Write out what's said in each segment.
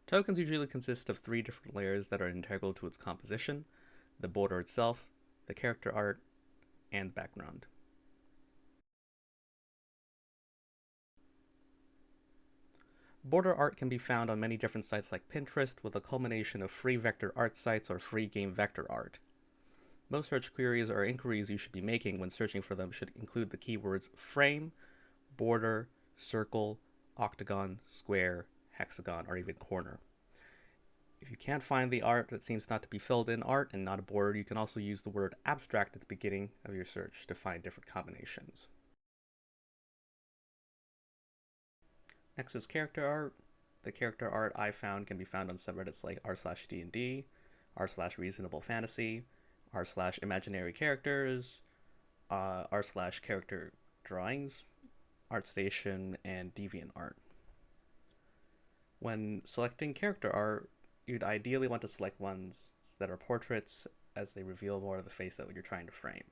Tokens usually consist of 3 different layers that are integral to its composition: the border itself, the character art, and background. Border art can be found on many different sites like Pinterest, with a culmination of free vector art sites or free game vector art. Most search queries or inquiries you should be making when searching for them should include the keywords frame, border, circle, octagon, square, hexagon, or even corner. If you can't find the art that seems not to be filled in art and not a border, you can also use the word abstract at the beginning of your search to find different combinations. Next is character art. The character art I found can be found on subreddits like r/D&D, r/reasonable fantasy, r/imaginary characters, r/character drawings, ArtStation, and DeviantArt. When selecting character art, you'd ideally want to select ones that are portraits, as they reveal more of the face that you're trying to frame.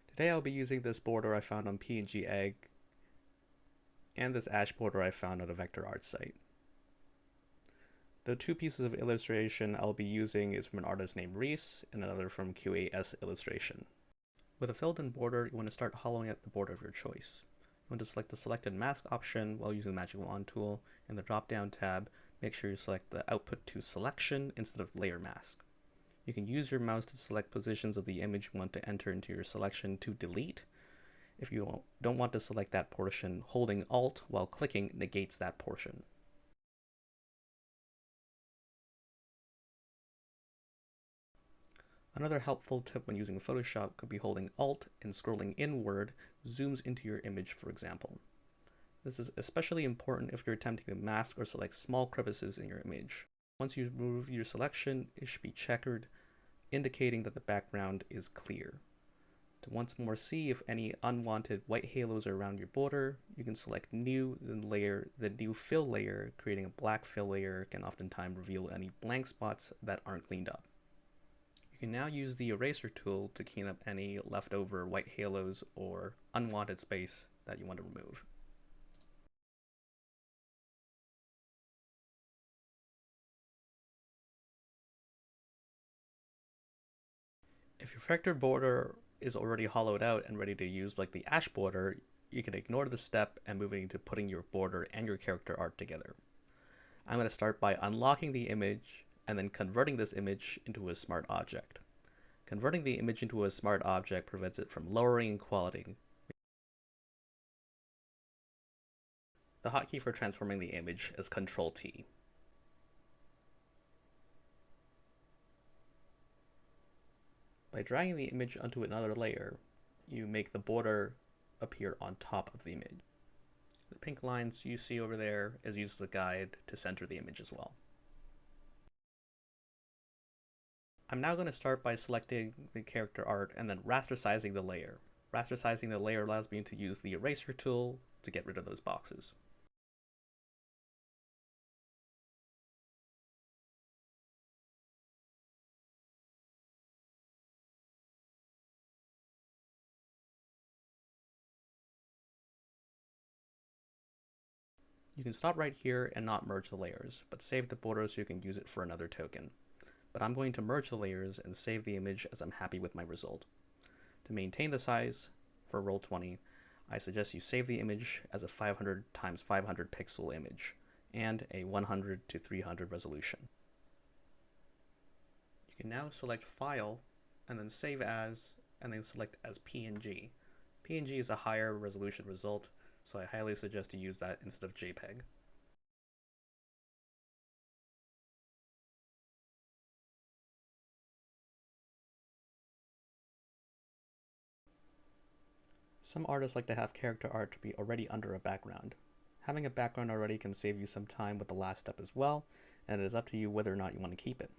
Today I'll be using this border I found on PNG Egg and this ash border I found on a vector art site. The 2 pieces of illustration I'll be using is from an artist named Reese and another from QAS Illustration. With a filled-in border, you want to start hollowing out the border of your choice. You want to select the Selected Mask option while using the Magic Wand tool. In the drop-down tab, make sure you select the Output to Selection instead of Layer Mask. You can use your mouse to select positions of the image you want to enter into your selection to delete. If you don't want to select that portion, holding Alt while clicking negates that portion. Another helpful tip when using Photoshop could be holding Alt and scrolling inward zooms into your image, for example. This is especially important if you're attempting to mask or select small crevices in your image. Once you remove your selection, it should be checkered, indicating that the background is clear. To once more see if any unwanted white halos are around your border, you can select New, then layer the New Fill layer. Creating a black fill layer can oftentimes reveal any blank spots that aren't cleaned up. You can now use the eraser tool to clean up any leftover white halos or unwanted space that you want to remove. If your vector border is already hollowed out and ready to use like the ash border, you can ignore the step and move into putting your border and your character art together. I'm going to start by unlocking the image and then converting this image into a smart object. Converting the image into a smart object prevents it from lowering in quality. The hotkey for transforming the image is Ctrl-T. By dragging the image onto another layer, you make the border appear on top of the image. The pink lines you see over there is used as a guide to center the image as well. I'm now going to start by selecting the character art and then rasterizing the layer. Rasterizing the layer allows me to use the eraser tool to get rid of those boxes. You can stop right here and not merge the layers, but save the border so you can use it for another token. But I'm going to merge the layers and save the image as I'm happy with my result. To maintain the size for Roll20, I suggest you save the image as a 500 x 500 pixel image and a 100 to 300 resolution. You can now select File and then Save As and then select as PNG. PNG is a higher resolution result, so I highly suggest to use that instead of JPEG. Some artists like to have character art to be already under a background. Having a background already can save you some time with the last step as well, and it is up to you whether or not you want to keep it.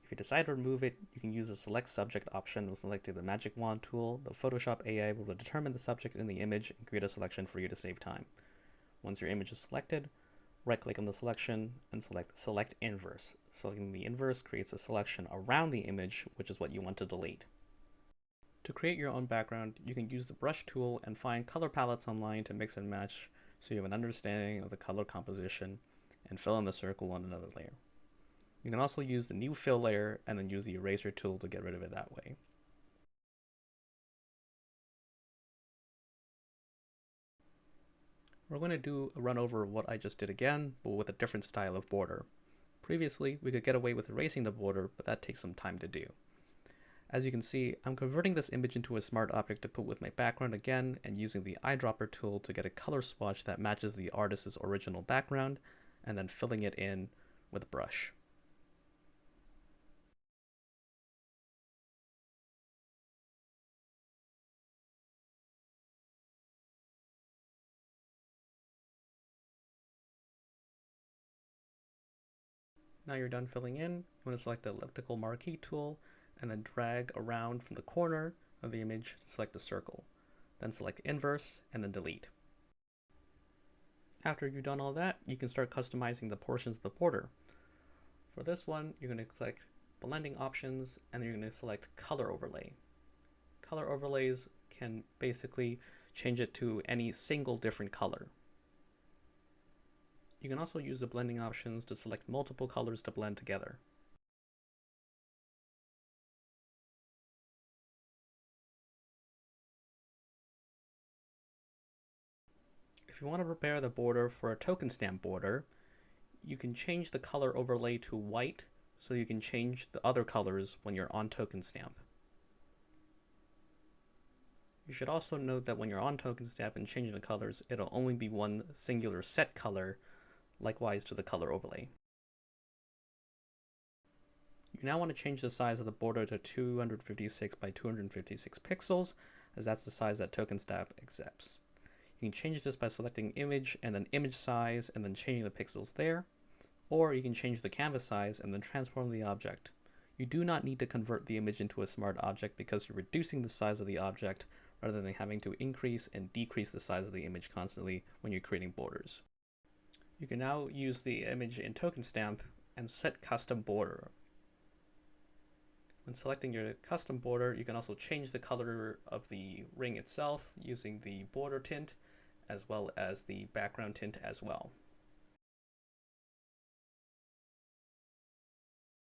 If you decide to remove it, you can use the Select Subject option when selecting the Magic Wand tool. The Photoshop AI will determine the subject in the image and create a selection for you to save time. Once your image is selected, right-click on the selection and select Select Inverse. Selecting the inverse creates a selection around the image, which is what you want to delete. To create your own background, you can use the brush tool and find color palettes online to mix and match so you have an understanding of the color composition and fill in the circle on another layer. You can also use the new fill layer and then use the eraser tool to get rid of it that way. We're going to do a run over of what I just did again, but with a different style of border. Previously, we could get away with erasing the border, but that takes some time to do. As you can see, I'm converting this image into a smart object to put with my background again and using the eyedropper tool to get a color swatch that matches the artist's original background and then filling it in with a brush. Now you're done filling in, you want to select the elliptical marquee tool and then drag around from the corner of the image to select the circle. Then select inverse and then delete. After you've done all that, you can start customizing the portions of the border. For this one, you're going to click blending options and then you're going to select color overlay. Color overlays can basically change it to any single different color. You can also use the blending options to select multiple colors to blend together. If you want to prepare the border for a Tokenstamp border, you can change the color overlay to white so you can change the other colors when you're on Tokenstamp. You should also note that when you're on Tokenstamp and changing the colors, it'll only be one singular set color, likewise to the color overlay. You now want to change the size of the border to 256 by 256 pixels, as that's the size that Tokenstamp accepts. You can change this by selecting image and then image size and then changing the pixels there, or you can change the canvas size and then transform the object. You do not need to convert the image into a smart object because you're reducing the size of the object rather than having to increase and decrease the size of the image constantly when you're creating borders. You can now use the image in Tokenstamp and set custom border. When selecting your custom border, you can also change the color of the ring itself using the border tint as well as the background tint as well.